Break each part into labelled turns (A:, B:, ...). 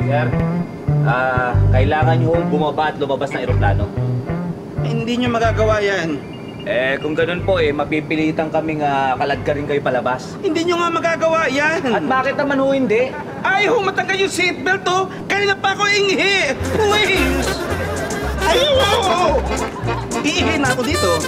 A: Sir, kailangan nyo bumaba at lumabas ng eroplano.
B: Hindi nyo magagawa yan.
A: Kung ganun po mapipilitan kaming kaladkarin kayo palabas.
B: Hindi nyo nga magagawa yan.
A: At bakit naman ho hindi?
B: Ayaw matanggal yung seatbelt, oh. Kanina pa ako inghi. Please. Ayaw. Iihi na ako dito.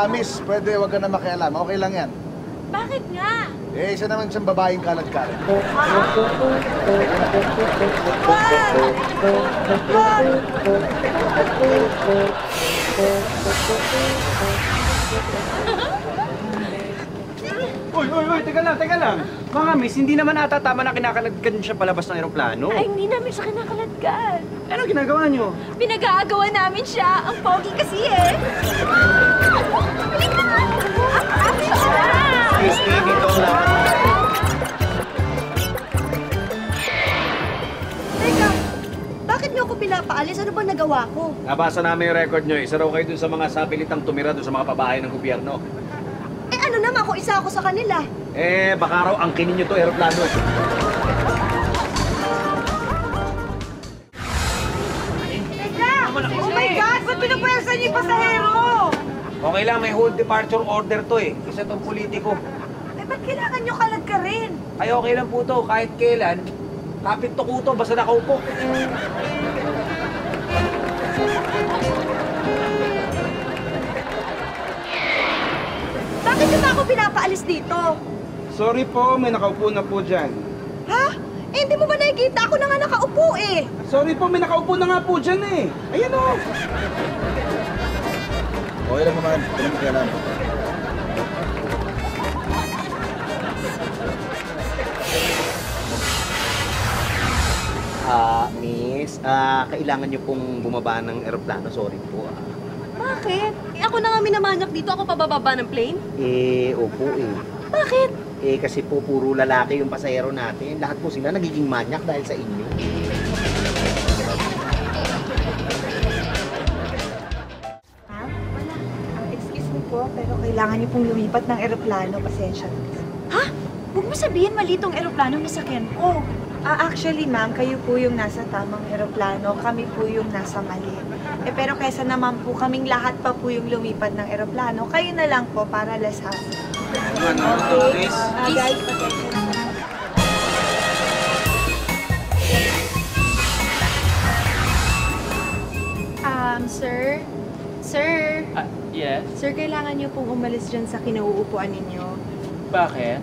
C: Miss, pwede wag ka na makialam. Okay lang yan.
D: Bakit nga?
C: Isa naman siyang babaeng kalat-kalat.
E: Uy, teka lang. Mga miss, hindi naman ata tama na kinakaladkan siya palabas ng eroplano.
D: Ay, hindi namin siya kinakaladkad.
E: Ano ginagawa niyo?
D: Pinag-aagawa namin siya. Ang pogi kasi eh.
A: Excuse me, dito lang.
F: Teka, bakit niyo ako pinapaalis? Ano ba nagawa ko?
E: Nabasa namin yung record niyo. Isa raw kayo dun sa mga sapilitang tumira dun sa mga pabahay ng gobyerno.
F: Ano naman kung isa ako sa kanila?
E: Baka raw angkinin niyo to eroplano.
F: Oh my God! Ba't pinapwersa niyo yung pasahero?
A: Okay lang, may hold departure order to Isa tong politiko.
F: Ba't kailangan niyo kalag ka rin?
A: Ay okay lang po to, kahit kailan. Kapit to kuto, basta nakaupo.
F: Bakit niyo ba ako pinapaalis dito?
B: Sorry po, may nakaupo na po dyan.
F: Ha? Hindi mo ba nakikita? Ako na nga nakaupo eh.
B: Sorry po, may nakaupo na nga po dyan eh. Ayan o.
C: Okay lang naman. Wala mo kialam.
G: Miss, kailangan niyo pong bumaba ng eroplano. Sorry po.
F: Bakit? Ako na nga minamanyak dito. Ako pabababa ng plane?
G: Opo
F: Bakit?
G: Kasi po puro lalaki yung pasahero natin. Lahat po sila nagiging manyak dahil sa inyo.
H: Ma'am, wala. Excuse me po, pero kailangan niyo pong lumipat ng eroplano. Pasensya na.
F: Ha? Huwag mo sabihin mali tong eroplano na sakyan ko.
H: Actually, ma'am, kayo po yung nasa tamang eroplano. Kami po yung nasa mali. Pero kaysa naman po kaming lahat pa po yung lumipat ng eroplano, kayo na lang po para less hassle.
B: Okay.
H: Guys, pasensya na.
I: Sir? Sir?
J: Yes?
I: Sir, kailangan niyo pong umalis dyan sa kinauupuan ninyo.
J: Bakit?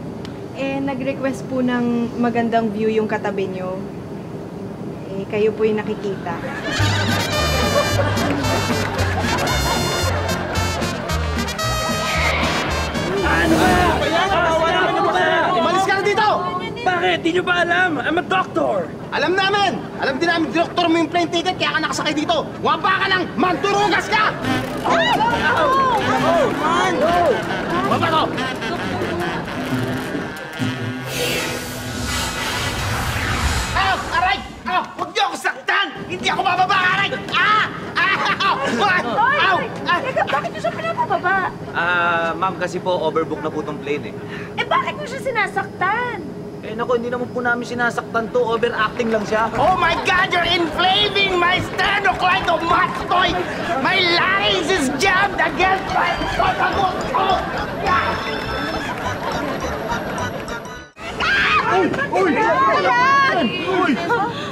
I: Nag-request po ng magandang view yung katabi niyo. Kayo po yung nakikita.
J: Ano ba?
C: Umalis ka na dito!
J: Bakit? Di nyo ba alam? I'm a doctor!
C: Alam namin! Alam din namin, doktor mo yung plane ticket, kaya ka nakasakay dito. Waba ka lang! Manturugas ka! Baba ko! Aray! Huwag niyo ako saktan! Hindi ako bababa! Aray!
F: Teka, bakit niyo siya pinapababa?
A: Ma'am, kasi po overbook na po tong plane
F: Bakit mo siya sinasaktan?
A: Naku, hindi naman po namin sinasaktan to. Overacting lang siya.
C: Oh my God! You're inflaming my sternocleidomastoid! My larynx is jammed against my esophagus!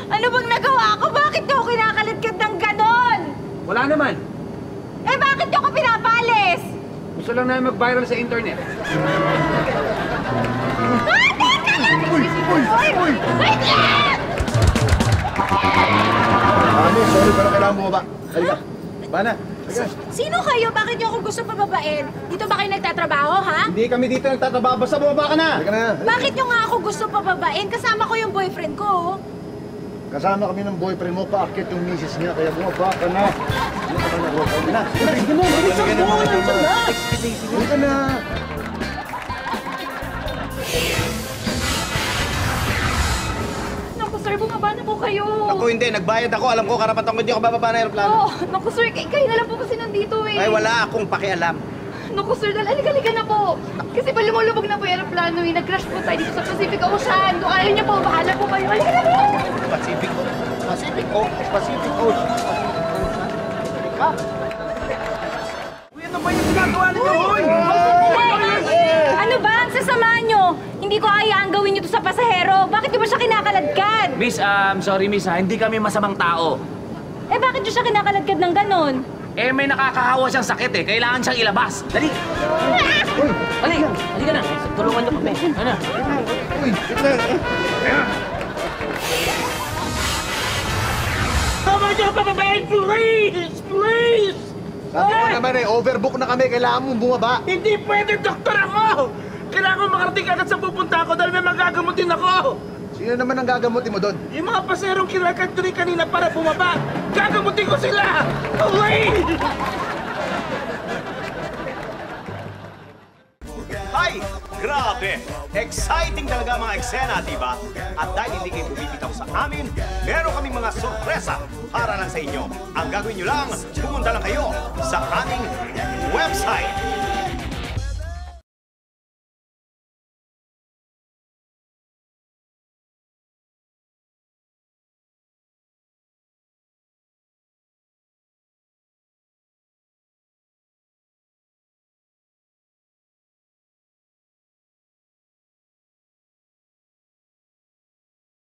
F: Ano bang nagawa ko? Bakit niyo ako kinakaladkad ng ganon?
E: Wala naman.
F: Bakit niyo ako pinapalis?
E: Gusto lang namin mag-viral sa internet.
F: Wait lang!
C: Miss, sorry, pero kailangan bumaba. Halika. Bana.
F: Sino kayo? Bakit niyo ako gusto pababain? Dito ba kayo nagtatrabaho, ha?
C: Hindi kami dito nagtatrabaho. Basta bumaba ka na. Halika na.
F: Bakit niyo nga ako gusto pababain? Kasama ko yung boyfriend ko, oh.
C: Kasama kami ng boyfriend mo, paakit yung misis niya, kaya bumaba ka na. Halika na, halika na. Halika na, halika na.
D: sir, bumaba na po kayo.
B: Ako hindi, nagbayad ako. Alam ko, karapatan ko hindi ako bababa ng aeroplano.
D: Oh, naku sir, kayo na lang po kasi nandito eh.
B: Ay, wala akong pakialam.
D: Naku sir, halika na po. Kasi pa lumulubog na po yung aeroplano eh. Nag-crash po tayo dito sa Pacific Ocean. Kung ayaw niyo po, bahala po kayo. Halika na po.
B: Pacific Ocean. Ka?
E: Uy, ano ba yung ginagawa ninyo, hoy?
F: Ano ba? Ang sasama nyo? Hindi ko hayaan gawin nyo to sa pasahero. Bakit nyo ba siya kinakaladkad?
A: Miss, sorry miss ha, hindi kami masamang tao.
F: Eh, bakit nyo siya kinakaladkad ng ganon?
A: Eh, may nakakahawa siyang sakit eh. Kailangan siyang ilabas. Dali! Halika na. Tulungan niyo kami. Ano?
C: Tama niyo, pababayin, please! Please!
G: Sabi ko naman eh, overbook na kami. Kailangan mong bumaba.
C: Hindi pwede, doktor ako! Kailangan ko makarating agad sa pupunta ako dahil may magagamutin ako!
G: Sino naman ang gagamutin mo doon?
C: Yung mga paserong kinakad ko rin kanina para bumaba, gagamutin ko sila! Away!
K: Ay, grabe! Exciting talaga mga eksena, di ba? At dahil hindi kayo bumibitaw sa amin, meron kaming mga sorpresa para lang sa inyo. Ang gagawin nyo lang, pumunta lang kayo sa aming website.